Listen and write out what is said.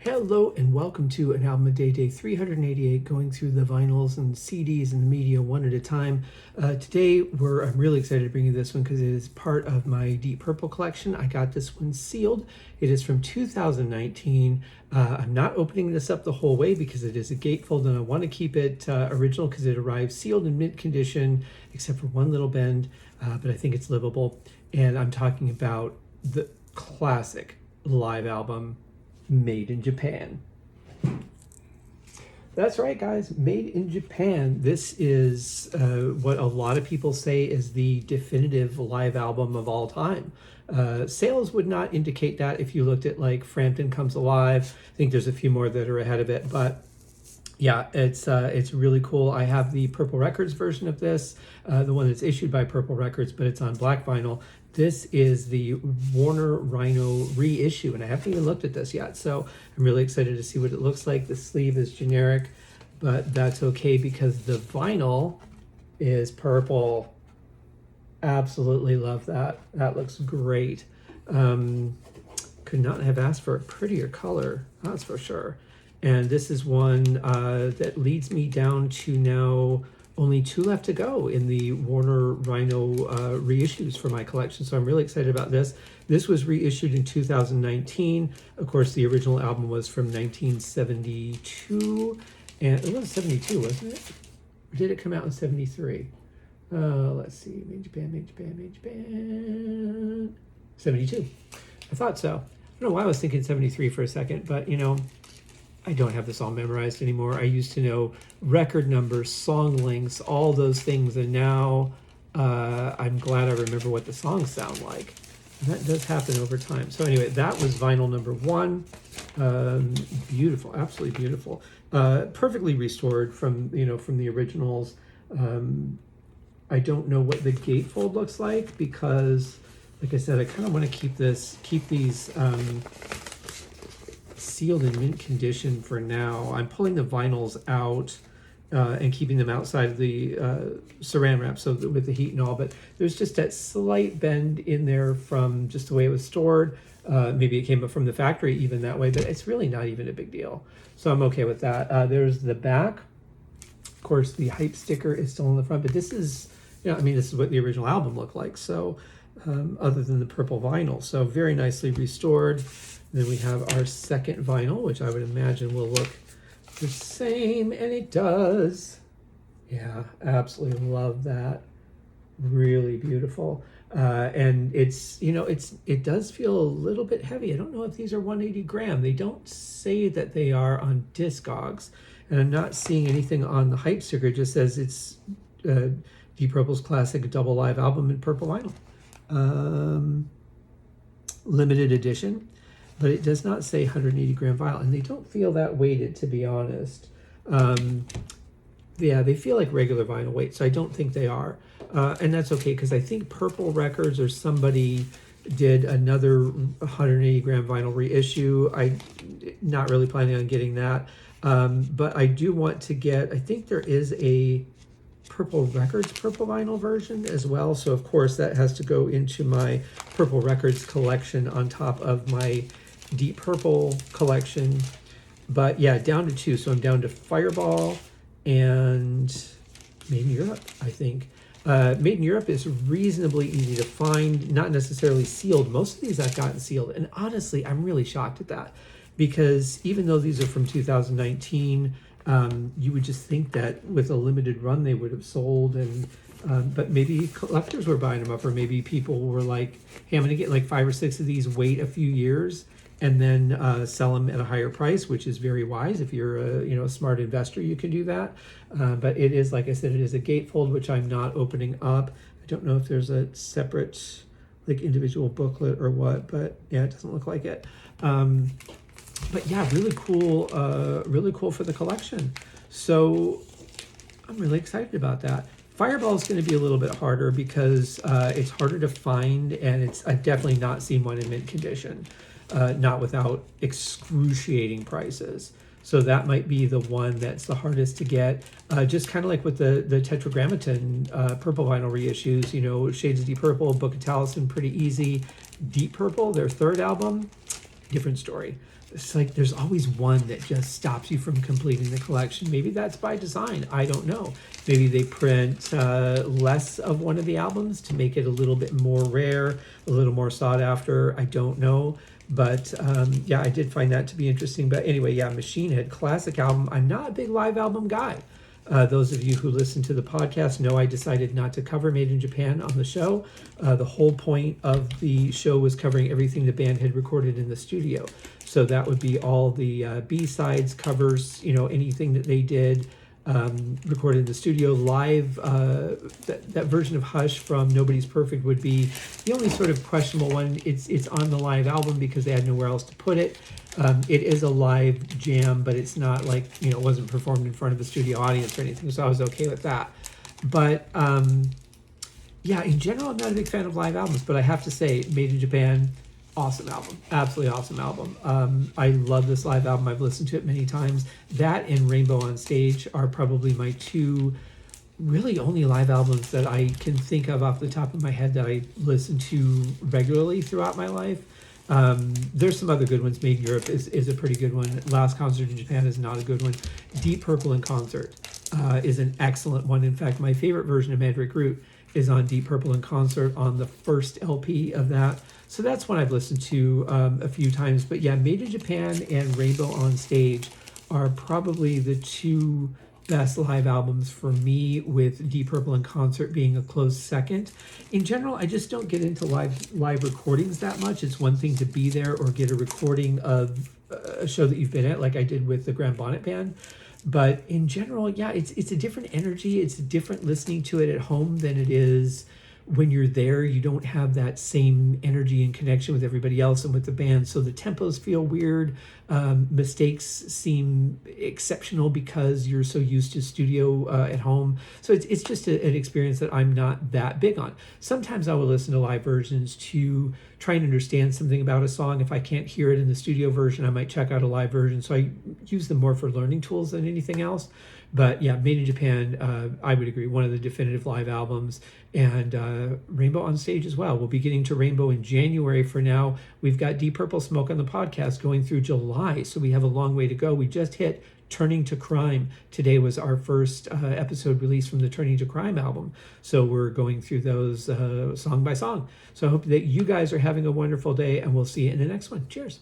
Hello and welcome to an album a day 388, going through the vinyls and CDs and the media one at a time. Today I'm really excited to bring you this one because it is part of my Deep Purple collection. I got this one sealed. It is from 2019. I'm not opening this up the whole way because it is a gatefold and I want to keep it original because it arrived sealed in mint condition except for one little bend, but I think it's livable. And I'm talking about the classic live album Made in Japan. That's right, guys, Made in Japan. This is what a lot of people say is the definitive live album of all time. Sales would not indicate that if you looked at like Frampton Comes Alive. I think there's a few more that are ahead of it, but yeah, it's really cool. I have the Purple Records version of this, the one that's issued by Purple Records, but it's on black vinyl. This is the Warner Rhino reissue, and I haven't even looked at this yet, so I'm really excited to see what it looks like. The sleeve is generic, but that's okay because the vinyl is purple. Absolutely love that. That looks great. Could not have asked for a prettier color, that's for sure. And this is one that leads me down to now only 2 left to go in the Warner Rhino reissues for my collection. So I'm really excited about this. This was reissued in 2019. Of course, the original album was from 1972. And it was 72, wasn't it? Or did it come out in 73? Let's see. Made Japan. 72. I thought so. I don't know why I was thinking 73 for a second, but you know, I don't have this all memorized anymore. I used to know record numbers, song lengths, all those things, and now I'm glad I remember what the songs sound like. And that does happen over time. So anyway, that was vinyl number 1. Beautiful, absolutely beautiful. Perfectly restored from the originals. I don't know what the gatefold looks like because, like I said, I kind of want to keep these sealed in mint condition for now. I'm pulling the vinyls out and keeping them outside of the saran wrap, so that with the heat and all, but there's just that slight bend in there from just the way it was stored. Maybe it came up from the factory even that way, but it's really not even a big deal. So I'm okay with that. There's the back. Of course, the hype sticker is still on the front, but this is, this is what the original album looked like. So other than the purple vinyl, so very nicely restored. Then we have our second vinyl, which I would imagine will look the same, and it does. Yeah, absolutely love that. Really beautiful. And it does feel a little bit heavy. I don't know if these are 180 gram. They don't say that they are on Discogs, and I'm not seeing anything on the hype sticker. It just says it's Deep Purple's classic double live album in purple vinyl. Limited edition. But it does not say 180 gram vinyl, and they don't feel that weighted, to be honest. Yeah, they feel like regular vinyl weight, so I don't think they are. And that's okay, because I think Purple Records or somebody did another 180 gram vinyl reissue. I'm not really planning on getting that. But I do want to get, I think there is a Purple Records purple vinyl version as well. So of course that has to go into my Purple Records collection on top of my Deep Purple collection. But yeah, down to 2. So I'm down to Fireball and Made in Europe, I think. Made in Europe is reasonably easy to find, not necessarily sealed. Most of these I've gotten sealed. And honestly, I'm really shocked at that, because even though these are from 2019, you would just think that with a limited run they would have sold, and but maybe collectors were buying them up, or maybe people were like, hey, I'm gonna get like 5 or 6 of these, wait a few years, and then sell them at a higher price, which is very wise. If you're a smart investor, you can do that. But it is, like I said, it is a gatefold, which I'm not opening up. I don't know if there's a separate like individual booklet or what, but yeah, it doesn't look like it. But yeah, really cool for the collection. So I'm really excited about that. Fireball is going to be a little bit harder because it's harder to find, and I've definitely not seen one in mint condition, not without excruciating prices. So that might be the one that's the hardest to get. Just kind of like with the Tetragrammaton purple vinyl reissues, Shades of Deep Purple, Book of Taliesin, pretty easy. Deep Purple, their third album, different story. it's like there's always one that just stops you from completing the collection. Maybe that's by design. I don't know. Maybe they print less of one of the albums to make it a little bit more rare, a little more sought after. I don't know. But yeah, I did find that to be interesting. But anyway, yeah, Machine Head, classic album. I'm not a big live album guy. Those of you who listen to the podcast know I decided not to cover Made in Japan on the show. The whole point of the show was covering everything the band had recorded in the studio. So that would be all the B-sides, covers, anything that they did, recorded in the studio. Live, that version of Hush from Nobody's Perfect would be the only sort of questionable one. It's on the live album because they had nowhere else to put it. It is a live jam, but it's not like, it wasn't performed in front of a studio audience or anything, so I was okay with that. But yeah, in general, I'm not a big fan of live albums, but I have to say, Made in Japan, awesome album, absolutely awesome album. I love this live album. I've listened to it many times. That and Rainbow on Stage are probably my two really only live albums that I can think of off the top of my head that I listen to regularly throughout my life. There's some other good ones. Made in Europe is a pretty good one. Last Concert in Japan is not a good one. Deep Purple in Concert is an excellent one. In fact, my favorite version of Mandrake Root is on Deep Purple in Concert on the first LP of that. So that's one I've listened to a few times. But yeah, Made in Japan and Rainbow on Stage are probably the two best live albums for me, with Deep Purple in Concert being a close second. In general, I just don't get into live recordings that much. It's one thing to be there or get a recording of a show that you've been at, like I did with the Grand Bonnet Band. But in general, yeah, it's a different energy. It's different listening to it at home than it is when you're there. You don't have that same energy and connection with everybody else and with the band, so the tempos feel weird. Mistakes seem exceptional because you're so used to studio at home. So it's just an experience that I'm not that big on. Sometimes I will listen to live versions to try and understand something about a song. If I can't hear it in the studio version, I might check out a live version. So I use them more for learning tools than anything else. But yeah, Made in Japan, I would agree, one of the definitive live albums. And Rainbow on Stage as well. We'll be getting to Rainbow in January. For now, we've got Deep Purple Smoke on the podcast going through July, so we have a long way to go. We just hit Turning to Crime. Today was our first episode released from the Turning to Crime album. So we're going through those song by song. So I hope that you guys are having a wonderful day, and we'll see you in the next one. Cheers.